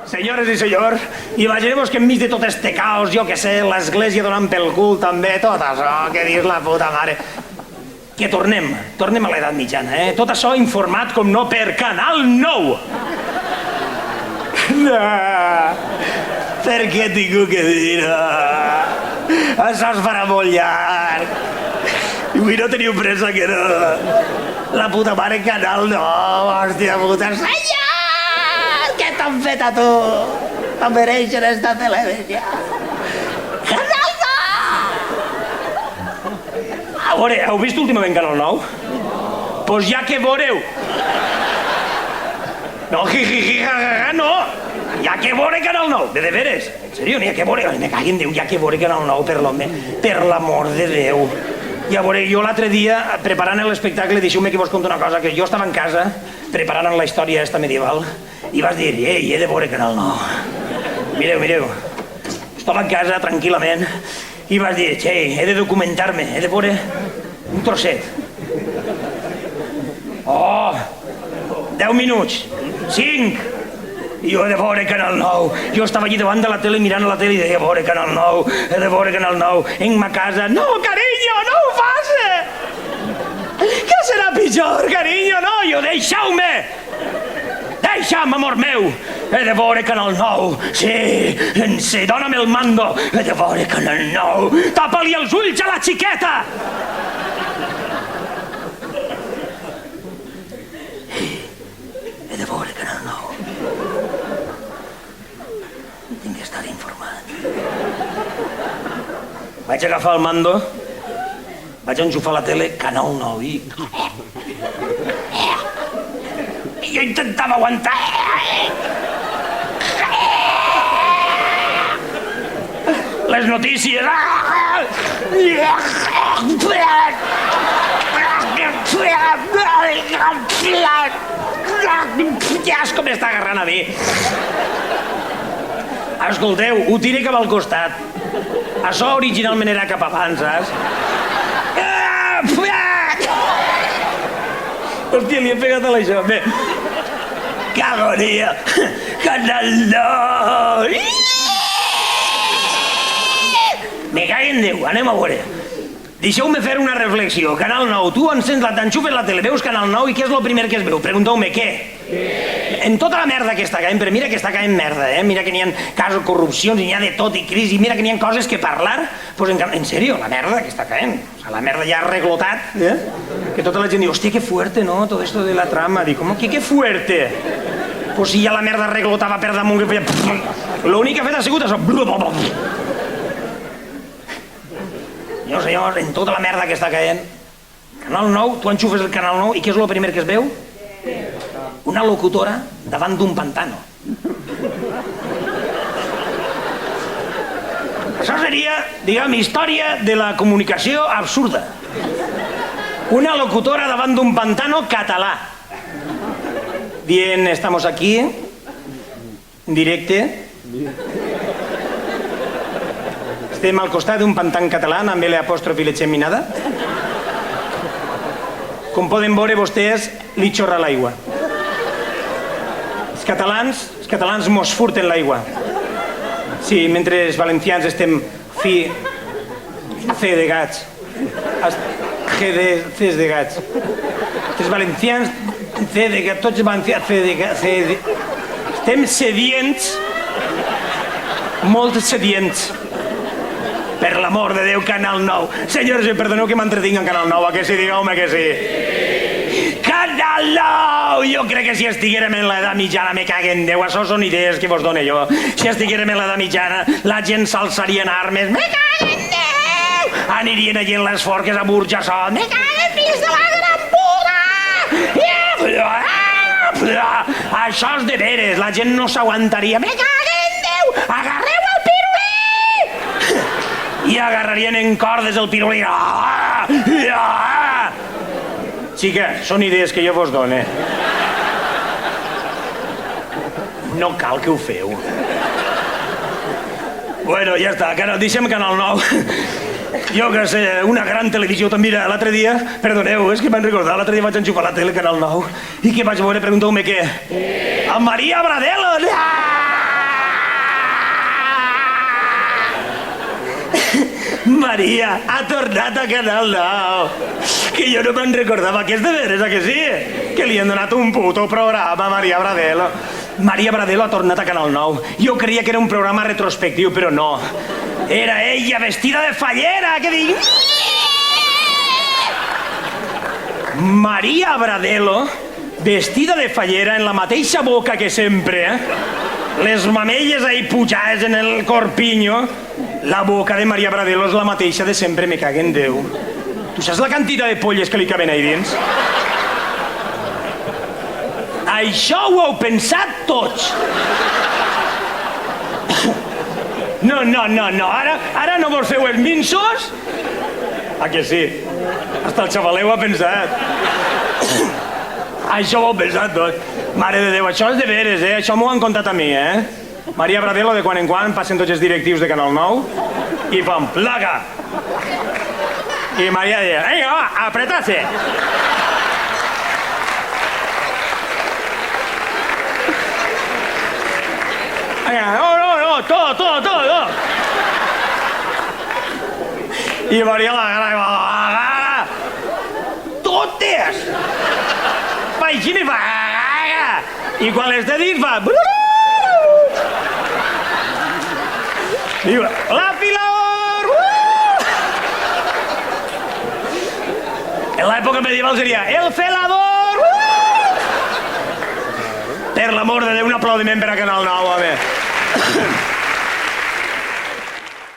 Senyores i senyors, imagineu-vos que enmig de tot este caos, jo que sé, l'església donant pel cul també, tot això, que dir la puta mare. Que tornem a l'edat mitjana, eh? Tot això informat com no per Canal 9. No, per què tinc que dir-ho? Això es farà molt llarg. I avui no teniu pressa que no. La puta mare Canal 9, hòstia puta, senyor! Què t'han fet a tu? No mereixen esta televisió. Canal 9! A veure, heu vist últimament Canal 9? Pues ja que veureu. No, no. Ja que veure Canal 9, de veres. En serio, n'hi ha que veure. Me cagui en Déu, ja que veure Canal 9, per l'amor de Déu. Ja veure, jo l'altre dia, preparant l'espectacle, deixeu-me que vos conto una cosa, que jo estava en casa, preparant la història esta medieval, i vas dir, ei, he de veure Canal 9. Mireu. Estava en casa, tranquil·lament, i vas dir, he de documentar-me, he de veure un trosset. Oh, 10 minuts, 5, i jo he de veure Canal 9. Jo estava allí davant de la tele, mirant la tele, i deia, veure Canal 9, he de veure Canal 9. En ma casa, no, carinyo, no ho facis! Què serà pitjor, carinyo? No, jo, deixeu-me! Deixa'm, amor meu! He de veure Canal 9. Sí, dona'm el mando. He de veure Canal 9. Tapa-li els ulls a la xiqueta! He de veure Canal 9. Tinc que estar informat. Vaig agafar el mando, vaig enxufar la tele, Canal 9, i jo intentava aguantar. Les notícies. Ja és com m'està agarrant a mi. Escolteu, ho tira cap al costat. Això originalment era cap abans, saps? Hòstia, li he pegat a l'això. Bé, que agonia. Canal 9. Me cague en Déu, anem a veure. Deixeu-me fer una reflexió. Canal 9, tu encens t'enxufes la tele, veus Canal 9 i què és el primer que es veu? Pregunteu-me, què? En tota la merda que està caient, però mira que està caient merda, eh? Mira que n'hi ha casos, corrupcions, n'hi ha de tot i crisi, mira que n'hi ha coses que parlar, pues en serio, la merda que està caient. O sea, la merda ja ha reglotat, eh? Que tota la gent diu, hòstia, que fuerte, no? Todo esto de la trama. Dic, com que fuerte? Pues si ja la merda reglotava per damunt, que feia... L'únic que ha fet ha sigut això. No, senyors, en tota la merda que està caient, Canal 9, tu enxufes el Canal 9 i què és el primer que es veu? Una locutora davant d'un pantano. Això seria, diguem, història de la comunicació absurda. Una locutora davant d'un pantano català. Bien, estamos aquí, en directe. Estem al costat d'un pantà català amb l'apòstrof i l'etxeminada. Com poden veure vostès, li xorra l'aigua. Els catalans mos furten l'aigua. Sí, mentre els valencians estem C de gats. Cs de gats. Els valencians, C de gats, tots els valencians, C de gats. Estem sedients, molt sedients. Per l'amor de Déu, Canal 9. Senyors, perdoneu que m'entretinc en Canal 9, que sí? Digueu-me que sí. Canal 9! Jo crec que si estiguérem en l'edat mitjana, me caguen Déu, això són idees que vos dono jo. Si estiguérem en l'edat mitjana, la gent s'alçaria en armes, me caguen Déu! Anirien allí en les forques a Burjassot, me caguen fills de la gran puta! Això és de veres, la gent no s'aguantaria, me caguen Déu! Agarreu el pirulí! I agarrarien en cordes el pirulí. Xica, són idees que jo vos dono. No cal que ho feu. Bueno, ja està, deixem Canal 9. Jo que sé, una gran televisió també. L'altre dia, perdoneu, és que m'han recordat, l'altre dia vaig enxufar la tele, Canal 9, i què vaig veure? Pregunteu-me què? Amb Maria Bradel! Maria ha tornat a Canal 9. Que jo no me'n recordava, que és de veres, que sí? Que li han donat un puto programa a Maria Bradelo. Maria Bradelo ha tornat a Canal 9. Jo creia que era un programa retrospectiu, però no. Era ella vestida de fallera, que dic... Maria Bradelo, vestida de fallera, en la mateixa boca que sempre, les mamelles ahí pujades en el corpiño. La boca de Maria Bradelo és la mateixa de sempre, me cague en Déu. Tu saps la quantitat de polles que li caben ahí dins? Això ho heu pensat tots. No. Ara no vols fer els minsos? Ah, que sí? Hasta el xavaleu ha pensat. Això ho heu pensat tot. Mare de Déu, això és de veres, Això m'ho han contat a mi, Maria Bradelo, de quan en quan, passen tots els directius de Canal 9 i pam, plaga! I Maria deia, vinga, va, apretase! No, todo! I Maria la gana, totes! Va així i fa... I quan les té dins fa... Diu, la Filador! En l'època medieval seria el Felador! Per l'amor de Déu, un aplaudiment per a Canal 9, home.